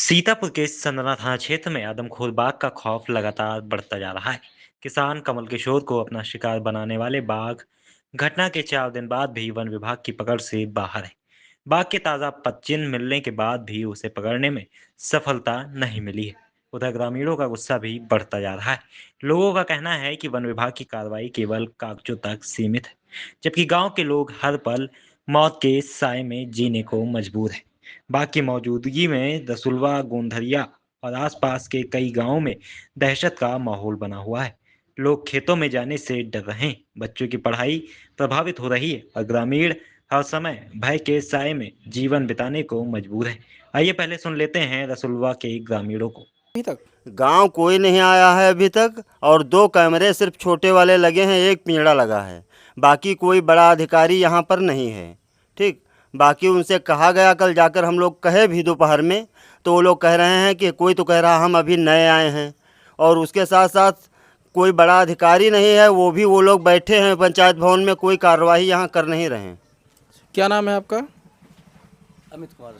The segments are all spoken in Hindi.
सीतापुर के संदना थाना क्षेत्र में आदमखोर बाघ का खौफ लगातार बढ़ता जा रहा है। किसान कमल किशोर को अपना शिकार बनाने वाले बाघ घटना के 4 दिन बाद भी वन विभाग की पकड़ से बाहर है। बाघ के ताजा पदचिन्ह मिलने के बाद भी उसे पकड़ने में सफलता नहीं मिली है। उधर ग्रामीणों का गुस्सा भी बढ़ता जा रहा है। लोगों का कहना है कि वन विभाग की कार्रवाई केवल कागजों तक सीमित है, जबकि गांव के लोग हर पल मौत के साए में जीने को मजबूर है। बाघ की मौजूदगी में रसुलवा, गोंधरिया और आसपास के कई गांवों में दहशत का माहौल बना हुआ है। लोग खेतों में जाने से डर रहे हैं, बच्चों की पढ़ाई प्रभावित हो रही है और ग्रामीण हर समय भय के साए में जीवन बिताने को मजबूर है। आइए पहले सुन लेते हैं रसुलवा के ग्रामीणों को। अभी तक गांव कोई नहीं आया है अभी तक, और 2 कैमरे सिर्फ छोटे वाले लगे हैं, एक पिंजड़ा लगा है। बाकी कोई बड़ा अधिकारी यहाँ पर नहीं है। ठीक, बाकी उनसे कहा गया, कल जाकर हम लोग कहे भी दोपहर में, तो वो लोग कह रहे हैं कि कोई तो कह रहा हम अभी नए आए हैं, और उसके साथ साथ कोई बड़ा अधिकारी नहीं है। वो लोग बैठे हैं पंचायत भवन में, कोई कार्रवाई यहाँ कर नहीं रहे हैं। क्या नाम है आपका? अमित कुमार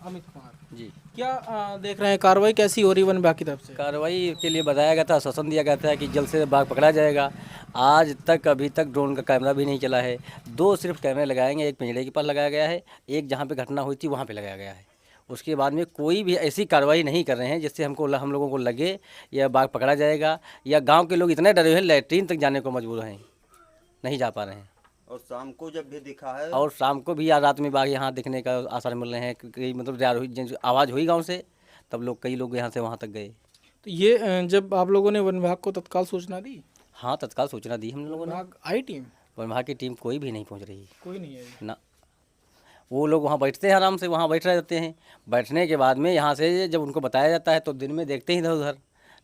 अमित कुमार जी। क्या देख रहे हैं कार्रवाई कैसी हो रही वन विभाग की तरफ से? कार्रवाई के लिए बताया गया था, आश्वासन दिया गया था कि जल्द से बाघ पकड़ा जाएगा। आज तक अभी तक ड्रोन का कैमरा भी नहीं चला है। 2 सिर्फ कैमरे लगाएंगे, एक पिंजड़े के पास लगाया गया है, एक जहाँ पे घटना हुई थी वहाँ पे लगाया गया है। उसके बाद में कोई भी ऐसी कार्रवाई नहीं कर रहे हैं जिससे हम लोगों को लगे या बाघ पकड़ा जाएगा, या गाँव के लोग इतने डरे हुए हैं लैट्रीन तक जाने को मजबूर हैं, नहीं जा पा रहे हैं। और शाम को जब भी दिखा है, और शाम को भी या रात में बाघ यहाँ दिखने का आसार मिल रहे हैं, क्योंकि मतलब आवाज़ हुई गाँव से, तब लोग कई लोग यहाँ से वहाँ तक गए। तो ये जब आप लोगों ने वन विभाग को तत्काल सूचना दी? हाँ, तत्काल सूचना दी हम लोगों ने। विभाग आई टीम? वन विभाग की टीम कोई भी नहीं पहुँच रही कोई नहीं है ना। वो लोग वहाँ बैठते हैं, आराम से वहाँ बैठ रहते हैं। बैठने के बाद में यहाँ से जब उनको बताया जाता है तो दिन में देखते ही इधर उधर,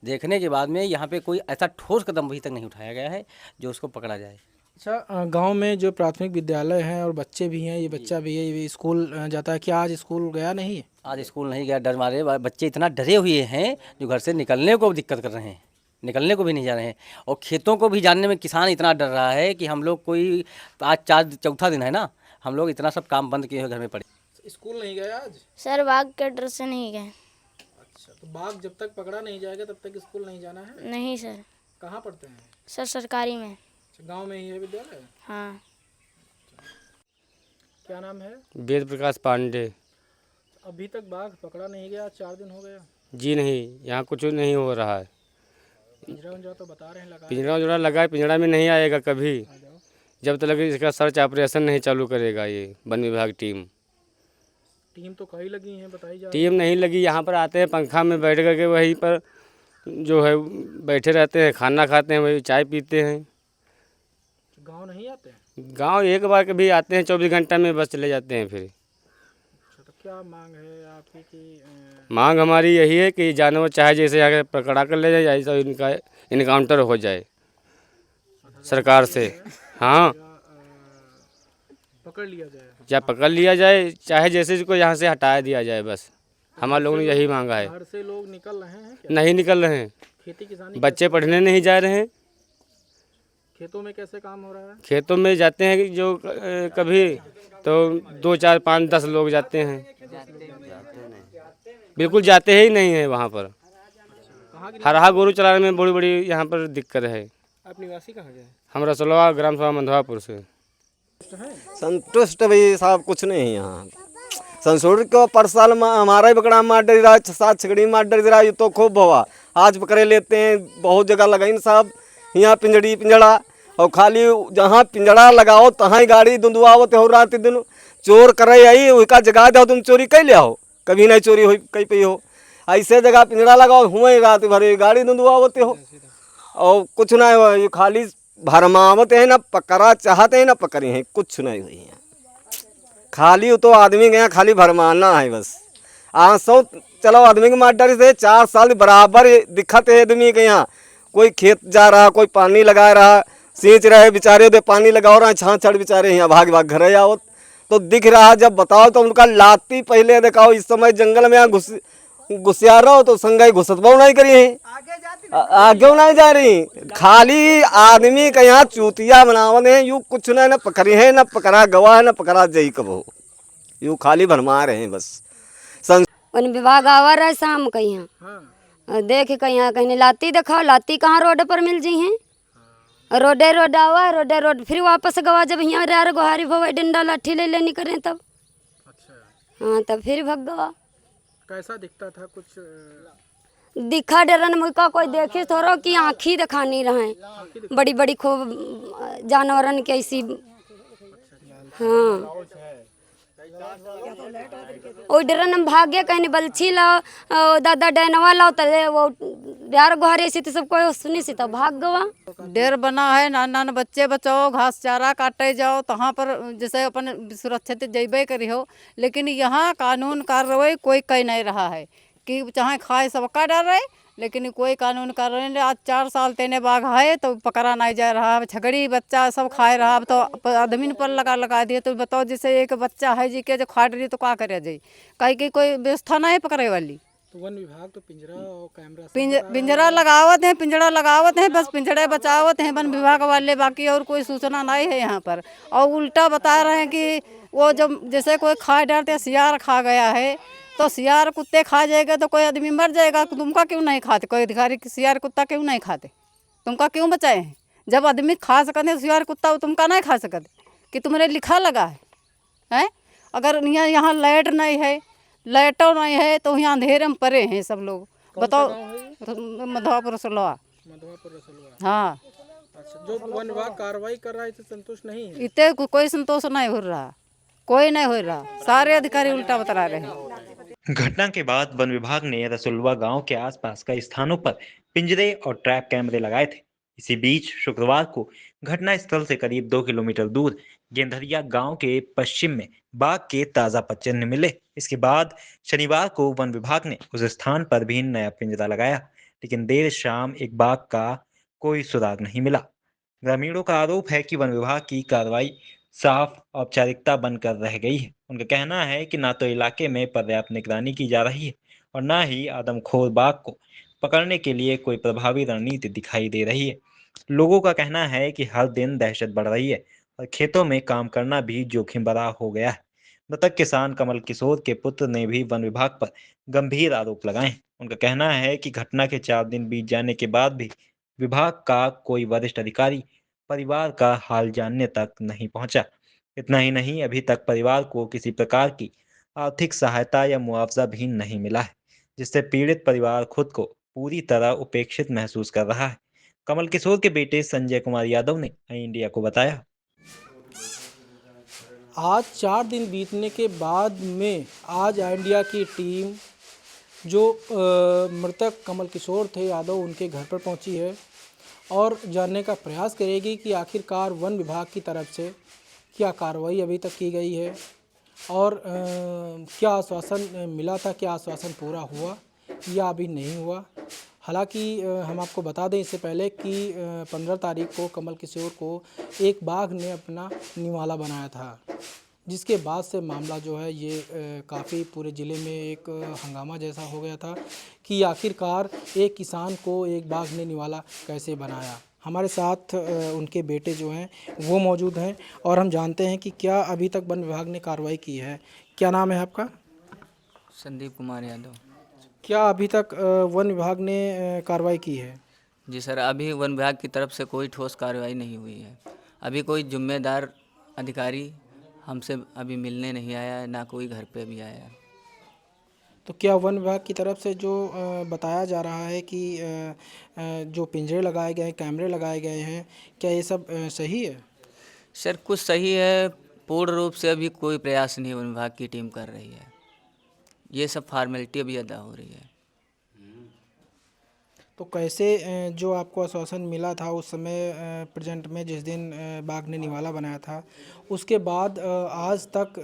देखने के बाद में यहाँ पे कोई ऐसा ठोस कदम अभी तक नहीं उठाया गया है जो उसको पकड़ा जाए। अच्छा, गांव में जो प्राथमिक विद्यालय हैं और बच्चे भी हैं, ये बच्चा भी है, ये स्कूल जाता है, क्या आज स्कूल गया नहीं है? आज स्कूल नहीं गया, डर मारे बच्चे इतना डरे हुए हैं जो घर से निकलने को दिक्कत कर रहे हैं, निकलने को भी नहीं जा रहे हैं। और खेतों को भी जानने में किसान इतना डर रहा है कि हम लोग कोई आज चौथा दिन है ना, हम लोग इतना सब काम बंद किए हुए घर में पड़े। स्कूल नहीं गया आज? सर बाघ के डर से नहीं गए। अच्छा, तो बाघ जब तक पकड़ा नहीं जाएगा तब तक स्कूल नहीं जाना है? नहीं सर। कहाँ पढ़ते हैं? सर सरकारी में। गांव में ही है विद्यालय? हाँ। क्या नाम है? वेद प्रकाश पांडे। अभी तक बाघ पकड़ा नहीं गया, 4 दिन हो गया। जी नहीं, यहाँ कुछ नहीं हो रहा है। पिंजरा उंजरा तो बता रहे हैं लगा पिंजरा उजरा लगा है, पिंजरा में नहीं आएगा कभी, जब तक इसका सर्च ऑपरेशन नहीं चालू करेगा ये वन विभाग टीम। टीम तो कई लगी हैं बताई जा। टीम नहीं लगी, यहाँ पर आते हैं पंखा में बैठ करके वहीं पर जो है बैठे रहते हैं, खाना खाते हैं, वही चाय पीते हैं। गांव नहीं आते? गांव एक बार कभी आते हैं, 24 घंटा में बस चले जाते हैं फिर। अच्छा, तो क्या मांग है आपकी कि मांग हमारी यही है कि जानवर चाहे जैसे आगे पकड़ा कर ले जाए, ऐसा इनका इनकाउंटर हो जाए सरकार से। हाँ, पकड़ लिया जाए? या पकड़ लिया जाए, चाहे जैसे इसको यहाँ से हटा दिया जाए, बस हमारे लोगों ने यही मांगा है। घर से लोग निकल रहे हैं क्या? नहीं निकल रहे हैं, खेती किसानी बच्चे पढ़ने नहीं जा रहे हैं। खेतों में कैसे काम हो रहा है? खेतों में जाते हैं कि जो कभी तो 2 4 5 10 लोग जाते हैं, बिल्कुल जाते ही नहीं है वहाँ पर। हरहा गोरू चलाने में बड़ी बड़ी यहाँ पर दिक्कत है। आप निवासी कहाँ गए? हम रसलवा ग्राम सभा मंधवापुर से। संतुष्ट भाई साहब कुछ नहीं है यहाँ। संसूर को परसाल हमारा ही पकड़ा मार डर रहा, 7 छकड़ी मार डर रहा, ये तो खूब भवा आज पकड़े लेते हैं। बहुत जगह लगाई साहब, यहाँ पिंजड़ा, और खाली जहाँ पिंजड़ा लगाओ तहाँ ही गाड़ी धुंधुआवत हो रात दिन। चोर करे आई उसका जगह दो, तुम चोरी कई ले आओ, कभी नहीं चोरी हो कहीं पे हो। ऐसे जगह पिंजड़ा लगाओ, हुए रात भर गाड़ी धुंधुआवते हो, और कुछ ना हो, ये खाली भरमावत है, ना पकड़ा चाहते हैं ना पकड़े हैं, कुछ नहीं हुई है। खाली तो आदमी गया खाली भरमाना है बस। आंसू चलो आदमी के मार डर से 4 साल बराबर दिक्कत है आदमी के यहाँ। कोई खेत जा रहा, कोई पानी लगा रहा, सींच रहे बेचारे, उधर पानी लगाओ रहा, छाँछ छड़ बेचारे यहाँ भाग भाग घर आओ तो दिख रहा। जब बताओ तो उनका लाती पहले दिखाओ। इस समय जंगल में यहाँ घुसिया रहो तो संगाई घुसत बहु नहीं करी है, आगे नहीं जा रही। खाली आदमी का यहाँ चूतिया बनावन है, यू कुछ ना पकड़ी है, ना पकड़ा गवा है, ना पकड़ा जई कबो, यू खाली भरमा रहे हैं बस। वन विभाग आवा रहा है शाम का यहाँ हाँ देख कहीं लाती दिखाओ, लाती कहाँ रोड पर मिल जी हैं। रोड आवा, रोड फिर वापस गवा, जब यहाँ यार गुहारी भवे डंडा लाठी ले लेनी करें तब। अच्छा, हाँ तब फिर भग गवा। कैसा दिखता था कुछ? दिखा डरन मुझका कोई देखे थोड़ा कि आँखी दिखा नहीं रहे, बड़ी बड़ी खूब जानवरन की ऐसी। हाँ ओ डरन हम भागे, कहीं बलछी लाओ, दादा डैनवा लाओ, तले वो यार गुहारी ऐसी तो सबको सुनी सी तब भाग गवा। डेर बना है, नान नान बच्चे बचाओ, घास चारा काटे जाओ, तहाँ पर जैसे अपन सुरक्षित जैबे करी हो। लेकिन यहाँ कानून कार्रवाई कोई कह नहीं रहा है कि चाहे खाए सबका डर रहे, लेकिन कोई कानून कार्रवाई नहीं। आज 4 साल तेने बाघ है तो पकड़ा नहीं जा रहा, छगड़ी बच्चा सब खाए रहा। अब तो आदमी पर लगा दिए, तो बताओ जैसे एक बच्चा है जी के जो खा रही तो क्या करे जाए, कहीं की कोई व्यवस्था नहीं पकड़े वाली। तो वन विभाग तो पिंजरा और कैमरा पिंजरा लगावत है, पिंजरा लगावत है, बस पिंजरे बचावत हैं वन विभाग वाले, बाकी और कोई सूचना नहीं है यहाँ पर। और उल्टा बता रहे हैं कि वो जब जैसे कोई खा डालते, सियार खा गया है तो सियार कुत्ते खा जाएगा तो कोई आदमी मर जाएगा, तुमका क्यों नहीं खाते? कोई अधिकारी सियार कुत्ता क्यों नहीं खाते? तुमका क्यों बचाए हैं? जब आदमी खा सकते सियार कुत्ता, तुमका नहीं खा सकते कि तुम्हारे लिखा लगा है? अगर यहाँ लाइट नहीं है, लाइटों नहीं है तो यहाँ अंधेरे में पड़े हैं सब लोग। बताओ, मधवापुर सलवा। मधवापुर रसलवा। हाँ, अच्छा, जो वन विभाग कार्रवाई कर रहा है तो संतुष्ट नहीं है? इतने कोई संतोष नहीं हो रहा, कोई नहीं हो रहा, सारे अधिकारी उल्टा बता रहे हैं। घटना के बाद वन विभाग ने रसुलवा गांव के आसपास कई स्थानों पर पिंजरे और ट्रैप कैमरे लगाए थे। इसी बीच शुक्रवार को घटना स्थल से करीब 2 किलोमीटर दूर गेंदरिया गांव के पश्चिम में बाघ के ताजा पच्चीन्ह मिले। इसके बाद शनिवार को वन विभाग ने उस स्थान पर भी नया पिंजरा लगाया, लेकिन देर शाम एक बाघ का कोई सुराग नहीं मिला। ग्रामीणों का आरोप है कि वन विभाग की कार्रवाई साफ औपचारिकता बनकर रह गई है। उनका कहना है कि ना तो इलाके में पर्याप्त निगरानी की जा रही है और ना ही आदमखोर बाघ को पकड़ने के लिए कोई प्रभावी रणनीति दिखाई दे रही है। लोगों का कहना है कि हर दिन दहशत बढ़ रही है और खेतों में काम करना भी जोखिम भरा हो गया है। मृतक किसान कमल किशोर के पुत्र ने भी वन विभाग पर गंभीर आरोप लगाए। उनका कहना है कि घटना के 4 दिन बीत जाने के बाद भी विभाग का कोई वरिष्ठ अधिकारी परिवार का हाल जानने तक नहीं पहुंचा। इतना ही नहीं, अभी तक परिवार को किसी प्रकार की आर्थिक सहायता या मुआवजा भी नहीं मिला है, जिससे पीड़ित परिवार खुद को पूरी तरह उपेक्षित महसूस कर रहा है। कमल किशोर के बेटे संजय कुमार यादव ने आई इंडिया को बताया। आज 4 दिन बीतने के बाद में आज इंडिया की टीम जो मृतक कमल किशोर थे यादव, उनके घर पर पहुंची है और जानने का प्रयास करेगी कि आखिरकार वन विभाग की तरफ से क्या कार्रवाई अभी तक की गई है और क्या आश्वासन मिला था, क्या आश्वासन पूरा हुआ या अभी नहीं हुआ। हालांकि हम आपको बता दें इससे पहले कि 15 तारीख को कमल किशोर को एक बाघ ने अपना निवाला बनाया था, जिसके बाद से मामला जो है ये काफ़ी पूरे ज़िले में एक हंगामा जैसा हो गया था कि आखिरकार एक किसान को एक बाघ ने निवाला कैसे बनाया। हमारे साथ उनके बेटे जो हैं वो मौजूद हैं और हम जानते हैं कि क्या अभी तक वन विभाग ने कार्रवाई की है। क्या नाम है आपका? संदीप कुमार यादव। क्या अभी तक वन विभाग ने कार्रवाई की है? जी सर, अभी वन विभाग की तरफ से कोई ठोस कार्रवाई नहीं हुई है। अभी कोई जिम्मेदार अधिकारी हमसे अभी मिलने नहीं आया है, ना कोई घर पे भी आया है। तो क्या वन विभाग की तरफ से जो बताया जा रहा है कि जो पिंजरे लगाए गए हैं, कैमरे लगाए गए हैं, क्या ये सब सही है? सर कुछ सही है, पूर्ण रूप से अभी कोई प्रयास नहीं वन विभाग की टीम कर रही है। ये सब फॉर्मेलिटी अभी अदा हो रही है। तो कैसे जो आपको आश्वासन मिला था उस समय प्रेजेंट में जिस दिन बाघ ने निवाला बनाया था, उसके बाद आज तक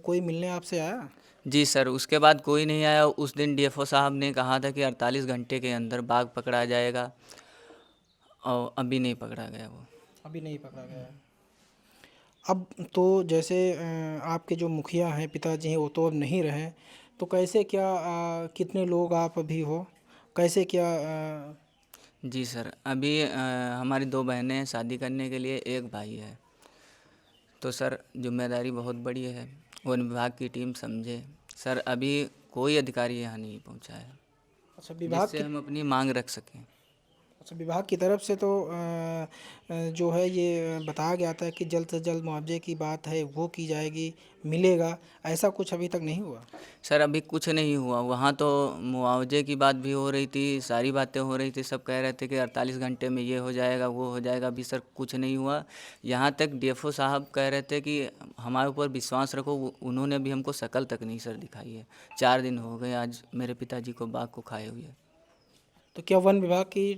कोई मिलने आपसे आया? जी सर, उसके बाद कोई नहीं आया। उस दिन डीएफओ साहब ने कहा था कि 48 घंटे के अंदर बाघ पकड़ा जाएगा और अभी नहीं पकड़ा गया वो। अभी नहीं पकड़ा गया। अब तो जैसे आपके जो मुखिया हैं, पिताजी हैं, वो तो अब नहीं रहे, तो कैसे क्या कितने लोग आप अभी हो, कैसे क्या? जी सर, अभी हमारी 2 बहनें हैं शादी करने के लिए, एक भाई है। तो सर जिम्मेदारी बहुत बड़ी है, वन विभाग की टीम समझे। सर अभी कोई अधिकारी यहाँ नहीं पहुँचा है अच्छा विभाग जिससे हम अपनी मांग रख सकें। अच्छा विभाग की तरफ से तो जो है ये बताया गया था कि जल्द से जल्द मुआवजे की बात है वो की जाएगी, मिलेगा, ऐसा कुछ अभी तक नहीं हुआ। सर अभी कुछ नहीं हुआ, वहाँ तो मुआवजे की बात भी हो रही थी, सारी बातें हो रही थी, सब कह रहे थे कि 48 घंटे में ये हो जाएगा वो हो जाएगा, अभी सर कुछ नहीं हुआ। यहाँ तक डीएफओ साहब कह रहे थे कि हमारे ऊपर विश्वास रखो, उन्होंने भी हमको शक्ल तक नहीं सर दिखाई है। 4 दिन हो गए आज मेरे पिताजी को बाघ को खाए हुए। तो क्या वन विभाग की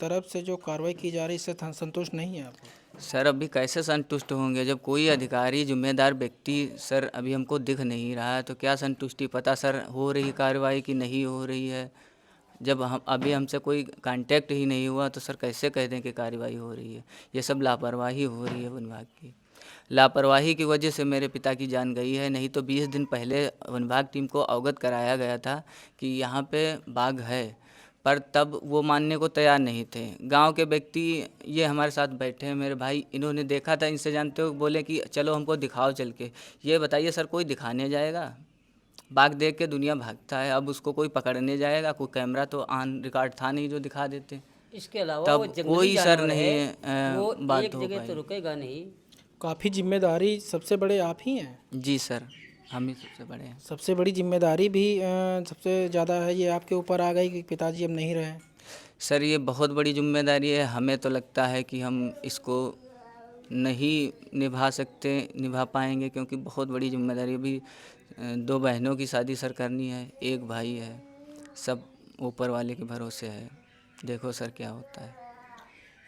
तरफ से जो कार्रवाई की जा रही है इससे संतुष्ट नहीं है आप? सर अभी कैसे संतुष्ट होंगे जब कोई अधिकारी जिम्मेदार व्यक्ति सर अभी हमको दिख नहीं रहा है, तो क्या संतुष्टि पता सर हो रही कार्रवाई कि नहीं हो रही है। जब हम अभी हमसे कोई कांटेक्ट ही नहीं हुआ तो सर कैसे कह दें कि कार्रवाई हो रही है। ये सब लापरवाही हो रही है वन विभाग की। लापरवाही की वजह से मेरे पिता की जान गई है, नहीं तो 20 दिन पहले वन विभाग टीम को अवगत कराया गया था कि यहाँ पे बाघ है, पर तब वो मानने को तैयार नहीं थे। गांव के व्यक्ति ये हमारे साथ बैठे हैं मेरे भाई, इन्होंने देखा था, इनसे जानते हो, बोले कि चलो हमको दिखाओ चल के। ये बताइए सर कोई दिखाने जाएगा? बाघ देख के दुनिया भागता है, अब उसको कोई पकड़ने जाएगा? कोई कैमरा तो ऑन रिकॉर्ड था नहीं जो दिखा देते। इसके अलावा वो तब जंगली कोई सर जानवर नहीं है, वो बात एक हो जगह पाई। तो रुकेगा नहीं। काफ़ी जिम्मेदारी सबसे बड़े आप ही हैं। जी सर, हम ही सबसे बड़े हैं। सबसे बड़ी जिम्मेदारी भी सबसे ज़्यादा है ये आपके ऊपर आ गई कि पिताजी अब नहीं रहे। सर ये बहुत बड़ी जिम्मेदारी है, हमें तो लगता है कि हम इसको नहीं निभा पाएंगे, क्योंकि बहुत बड़ी जिम्मेदारी। अभी 2 बहनों की शादी सर करनी है, 1 भाई है, सब ऊपर वाले के भरोसे है। देखो सर क्या होता है।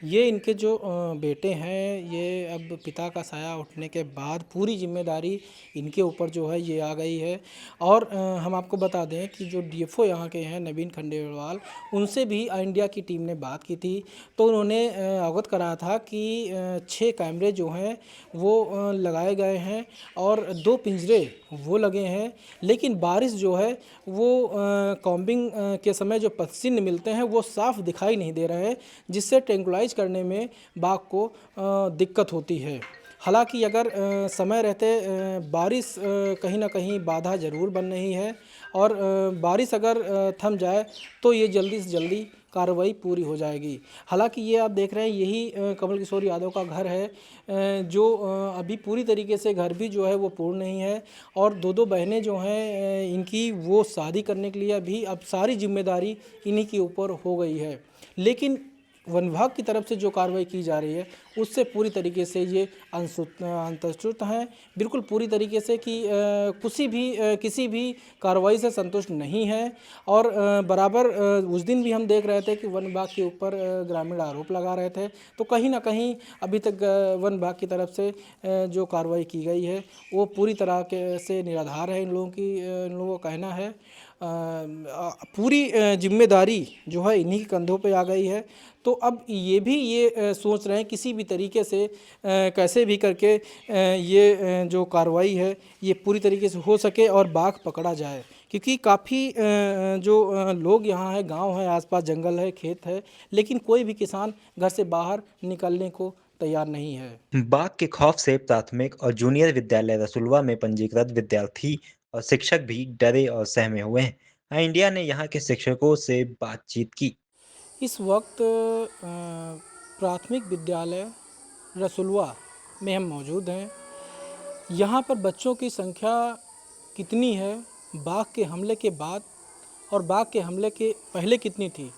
ये इनके जो बेटे हैं, ये अब पिता का साया उठने के बाद पूरी जिम्मेदारी इनके ऊपर जो है ये आ गई है। और हम आपको बता दें कि जो डीएफओ यहाँ के हैं नवीन खंडेलवाल, उनसे भी इंडिया की टीम ने बात की थी, तो उन्होंने अवगत कराया था कि 6 कैमरे जो हैं वो लगाए गए हैं और 2 पिंजरे वो लगे हैं, लेकिन बारिश जो है वो कॉम्बिंग के समय जो पश्चिम मिलते हैं वो साफ दिखाई नहीं दे रहे हैं, जिससे ट्रैंकुलाइज करने में बाघ को दिक्कत होती है। हालांकि अगर समय रहते बारिश कहीं ना कहीं बाधा ज़रूर बन रही है, और बारिश अगर थम जाए तो ये जल्दी से जल्दी कार्रवाई पूरी हो जाएगी। हालांकि ये आप देख रहे हैं यही कमल किशोर यादव का घर है, जो अभी पूरी तरीके से घर भी जो है वो पूर्ण नहीं है, और 2 बहनें जो हैं इनकी वो शादी करने के लिए अभी अब सारी जिम्मेदारी इन्हीं के ऊपर हो गई है। लेकिन वन विभाग की तरफ से जो कार्रवाई की जा रही है उससे पूरी तरीके से ये अंतुष्ट हैं, बिल्कुल पूरी तरीके से कि किसी भी कार्रवाई से संतुष्ट नहीं है। और बराबर उस दिन भी हम देख रहे थे कि वन विभाग के ऊपर ग्रामीण आरोप लगा रहे थे, तो कहीं ना कहीं अभी तक वन विभाग की तरफ से जो कार्रवाई की गई है वो पूरी तरह से निराधार है। इन लोगों का कहना है पूरी जिम्मेदारी जो है इन्हीं के कंधों पे आ गई है। तो अब ये सोच रहे हैं किसी भी तरीके से कैसे भी करके ये जो कार्रवाई है ये पूरी तरीके से हो सके और बाघ पकड़ा जाए, क्योंकि काफ़ी जो लोग यहाँ है, गांव है, आसपास जंगल है, खेत है, लेकिन कोई भी किसान घर से बाहर निकलने को तैयार नहीं है। बाघ के खौफ से प्राथमिक और जूनियर विद्यालय रसुलवा में पंजीकृत विद्यार्थी और शिक्षक भी डरे और सहमे हुए हैं। इंडिया ने यहाँ के शिक्षकों से बातचीत की। इस वक्त प्राथमिक विद्यालय रसुलवा में हम मौजूद हैं। यहाँ पर बच्चों की संख्या कितनी है बाघ के हमले के बाद और बाघ के हमले के पहले कितनी थी,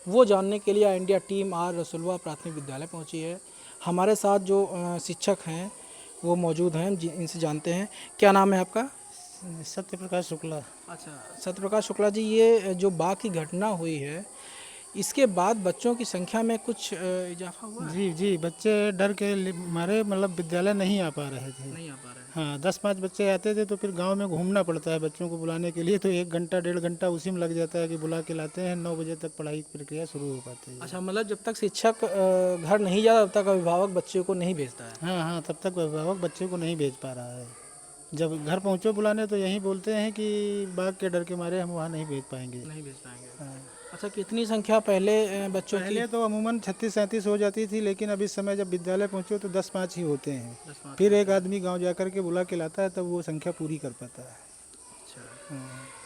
वो जानने के लिए इंडिया टीम आज रसुलवा प्राथमिक विद्यालय पहुँची है। हमारे साथ जो शिक्षक हैं वो मौजूद हैं, इनसे जानते हैं। क्या नाम है आपका? सत्यप्रकाश शुक्ला। अच्छा, सत्यप्रकाश शुक्ला जी, ये जो बाघ की घटना हुई है इसके बाद बच्चों की संख्या में कुछ इजाफा हुआ? जी, बच्चे डर के मारे मतलब विद्यालय नहीं आ पा रहे थे। नहीं आ पा रहे हैं। हाँ, 10-5 बच्चे आते थे तो फिर गांव में घूमना पड़ता है बच्चों को बुलाने के लिए, तो 1 घंटा 1.5 घंटा उसी में लग जाता है कि बुला के लाते हैं। 9 बजे तक पढ़ाई की प्रक्रिया शुरू हो पाती है। अच्छा, मतलब जब तक शिक्षक घर नहीं जाता तब तक अभिभावक बच्चे को नहीं भेजता है? हाँ, तब तक अभिभावक बच्चे को नहीं भेज पा रहा है। जब घर पहुँचो बुलाने तो यही बोलते हैं कि बाघ के डर के मारे हम वहाँ नहीं भेज पाएंगे। नहीं भेज पाएंगे। हाँ। अच्छा, कितनी संख्या पहले बच्चों की? पहले तो अमूमन 36-37 हो जाती थी, लेकिन अब इस समय जब विद्यालय पहुँचो तो 10-5 ही होते हैं। फिर एक आदमी गांव जाकर के बुला के लाता है, तब वो संख्या पूरी कर पाता है।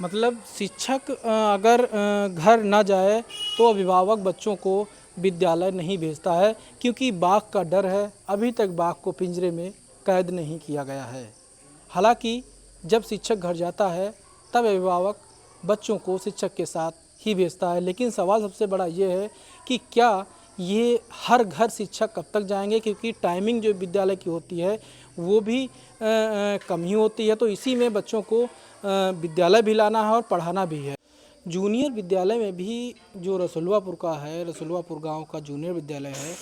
मतलब शिक्षक अगर घर ना जाए तो अभिभावक बच्चों को विद्यालय नहीं भेजता है, क्योंकि बाघ का डर है। अभी तक बाघ को पिंजरे में कैद नहीं किया गया है। हालांकि जब शिक्षक घर जाता है तब अभिभावक बच्चों को शिक्षक के साथ ही भेजता है। लेकिन सवाल सबसे बड़ा ये है कि क्या ये हर घर शिक्षक कब तक जाएंगे, क्योंकि टाइमिंग जो विद्यालय की होती है वो भी कम ही होती है। तो इसी में बच्चों को विद्यालय भी लाना है और पढ़ाना भी है। जूनियर विद्यालय में भी जो रसुलवापुर का है, रसुलवापुर गांव का जूनियर विद्यालय है,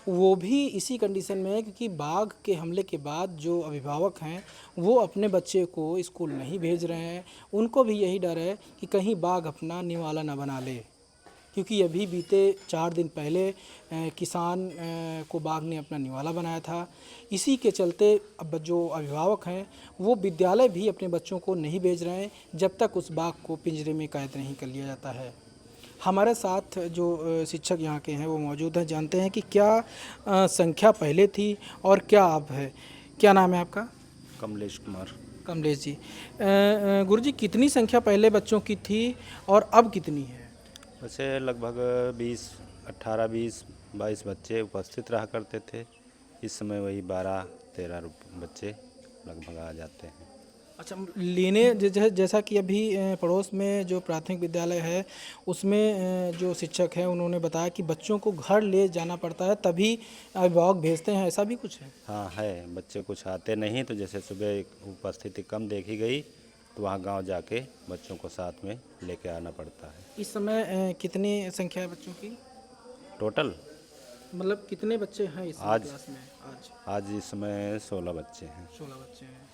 वो भी इसी कंडीशन में है, क्योंकि बाघ के हमले के बाद जो अभिभावक हैं वो अपने बच्चे को स्कूल नहीं भेज रहे हैं। उनको भी यही डर है कि कहीं बाघ अपना निवाला ना बना ले, क्योंकि अभी बीते 4 दिन पहले किसान को बाघ ने अपना निवाला बनाया था। इसी के चलते अब जो अभिभावक हैं वो विद्यालय भी अपने बच्चों को नहीं भेज रहे हैं जब तक उस बाघ को पिंजरे में कैद नहीं कर लिया जाता है। हमारे साथ जो शिक्षक यहाँ के हैं वो मौजूद हैं। जानते हैं कि क्या संख्या पहले थी और क्या अब है। क्या नाम है आपका? कमलेश कुमार। कमलेश जी, गुरुजी कितनी संख्या पहले बच्चों की थी और अब कितनी है? वैसे लगभग 18-20-22 बच्चे उपस्थित रहा करते थे। इस समय वही 12-13 बच्चे लगभग आ जाते हैं। अच्छा, लेने जैसा कि अभी पड़ोस में जो प्राथमिक विद्यालय है उसमें जो शिक्षक हैं उन्होंने बताया कि बच्चों को घर ले जाना पड़ता है तभी अभिभावक भेजते हैं, ऐसा भी कुछ है? हाँ है, बच्चे कुछ आते नहीं तो जैसे सुबह उपस्थिति कम देखी गई तो वहाँ गांव जाके बच्चों को साथ में लेके आना पड़ता है। इस समय कितनी संख्या है बच्चों की टोटल? मतलब कितने बच्चे हैं इस क्लास में आज इस समय 16 बच्चे हैं। 16 बच्चे हैं।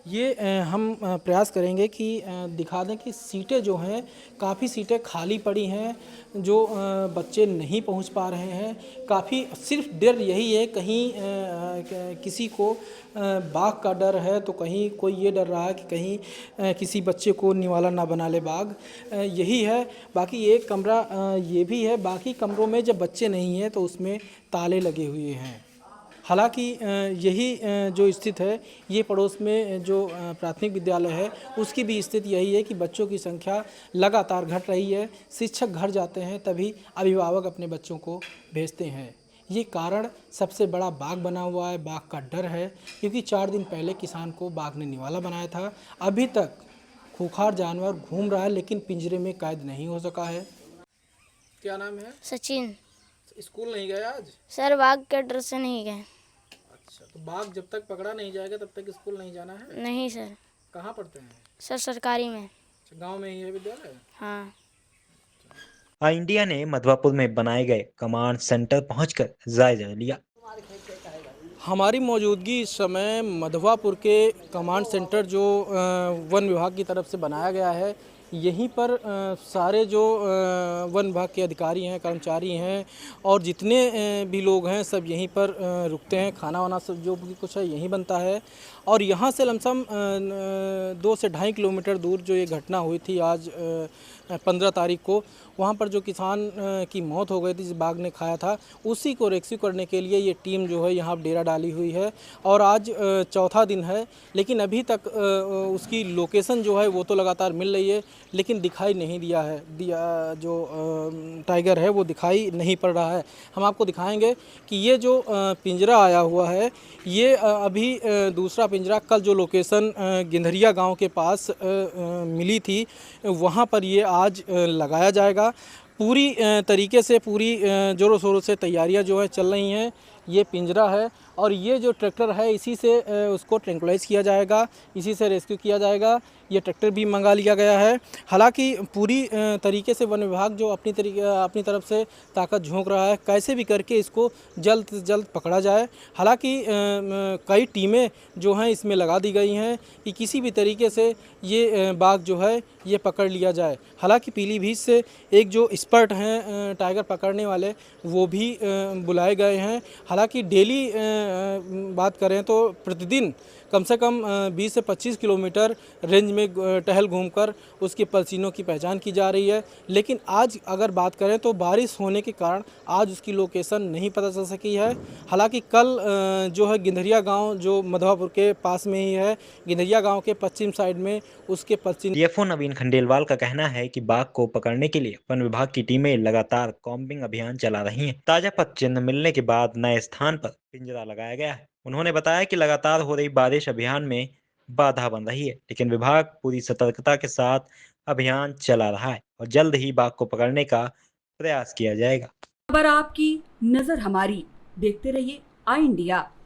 ये हम प्रयास करेंगे कि दिखा दें कि सीटें जो हैं काफ़ी सीटें खाली पड़ी हैं, जो बच्चे नहीं पहुंच पा रहे हैं। काफ़ी सिर्फ डर यही है, कहीं किसी को बाघ का डर है तो कहीं कोई ये डर रहा है कि कहीं किसी बच्चे को निवाला ना बना ले बाघ, यही है। बाकी एक कमरा ये भी है, बाकी कमरों में जब बच्चे नहीं हैं तो उसमें ताले लगे हुए हैं। हालांकि यही जो स्थिति है ये पड़ोस में जो प्राथमिक विद्यालय है उसकी भी स्थिति यही है कि बच्चों की संख्या लगातार घट रही है। शिक्षक घर जाते हैं तभी अभिभावक अपने बच्चों को भेजते हैं। ये कारण सबसे बड़ा बाघ बना हुआ है, बाघ का डर है, क्योंकि 4 दिन पहले किसान को बाघ ने निवाला बनाया था। अभी तक खूंखार जानवर घूम रहा है लेकिन पिंजरे में कैद नहीं हो सका है। क्या नाम है? सचिन। स्कूल नहीं गए आज? सर बाघ के डर से नहीं गए। अच्छा, तो बाघ जब तक पकड़ा नहीं जाएगा तब तक स्कूल नहीं जाना है? नहीं सर। कहाँ पढ़ते हैं? सर सरकारी में। गांव में ही है विद्यालय? हाँ। इंडिया ने मधवापुर में बनाए गए कमांड सेंटर पहुंचकर जायजा लिया। हमारी मौजूदगी इस समय मधवापुर के कमांड सेंटर जो वन विभाग की तरफ से बनाया गया है, यहीं पर सारे जो वन विभाग के अधिकारी हैं, कर्मचारी हैं और जितने भी लोग हैं सब यहीं पर रुकते हैं। खाना वाना सब जो भी कुछ है यहीं बनता है। और यहाँ से लमसम 2 से 2.5 किलोमीटर दूर जो ये घटना हुई थी आज 15 तारीख को, वहाँ पर जो किसान की मौत हो गई थी जिस बाघ ने खाया था, उसी को रेस्क्यू करने के लिए ये टीम जो है यहाँ डेरा डाली हुई है। और आज चौथा दिन है लेकिन अभी तक उसकी लोकेशन जो है वो तो लगातार मिल रही है लेकिन दिखाई नहीं दिया जो टाइगर है वो दिखाई नहीं पड़ रहा है। हम आपको दिखाएंगे कि ये जो पिंजरा आया हुआ है ये अभी दूसरा पिंजरा कल जो लोकेशन गिंधरिया गांव के पास मिली थी वहां पर ये आज लगाया जाएगा। पूरी तरीके से पूरी ज़ोरों शोरों से तैयारियां जो है चल रही हैं। ये पिंजरा है और ये जो ट्रैक्टर है इसी से उसको ट्रैंकुलाइज किया जाएगा, इसी से रेस्क्यू किया जाएगा। ये ट्रैक्टर भी मंगा लिया गया है। हालांकि पूरी तरीके से वन विभाग जो अपनी तरफ से ताकत झोंक रहा है कैसे भी करके इसको जल्द से जल्द पकड़ा जाए। हालांकि कई टीमें जो हैं इसमें लगा दी गई हैं कि किसी भी तरीके से ये बाघ जो है ये पकड़ लिया जाए। हालांकि पीलीभीत से एक जो एक्सपर्ट हैं टाइगर पकड़ने वाले वो भी बुलाए गए हैं। हालांकि डेली बात करें तो प्रतिदिन कम से कम 20 से 25 किलोमीटर रेंज में टहल घूमकर उसके पलसीनों की पहचान की जा रही है। लेकिन आज अगर बात करें तो बारिश होने के कारण आज उसकी लोकेशन नहीं पता चल सकी है। हालांकि कल जो है गिंधरिया गांव जो मधवापुर के पास में ही है, गिंधरिया गांव के पश्चिम साइड में उसके पश्चिम डीएफओ नवीन खंडेलवाल का कहना है कि बाघ को पकड़ने के लिए वन विभाग की टीमें लगातार कॉम्बिंग अभियान चला रही हैं। ताजा पत चिन्ह मिलने के बाद नए स्थान पर पिंजरा लगाया गया है। उन्होंने बताया कि लगातार हो रही बारिश अभियान में बाधा बन रही है, लेकिन विभाग पूरी सतर्कता के साथ अभियान चला रहा है और जल्द ही बाघ को पकड़ने का प्रयास किया जाएगा। खबर आपकी, नजर हमारी। देखते रहिए आई इंडिया।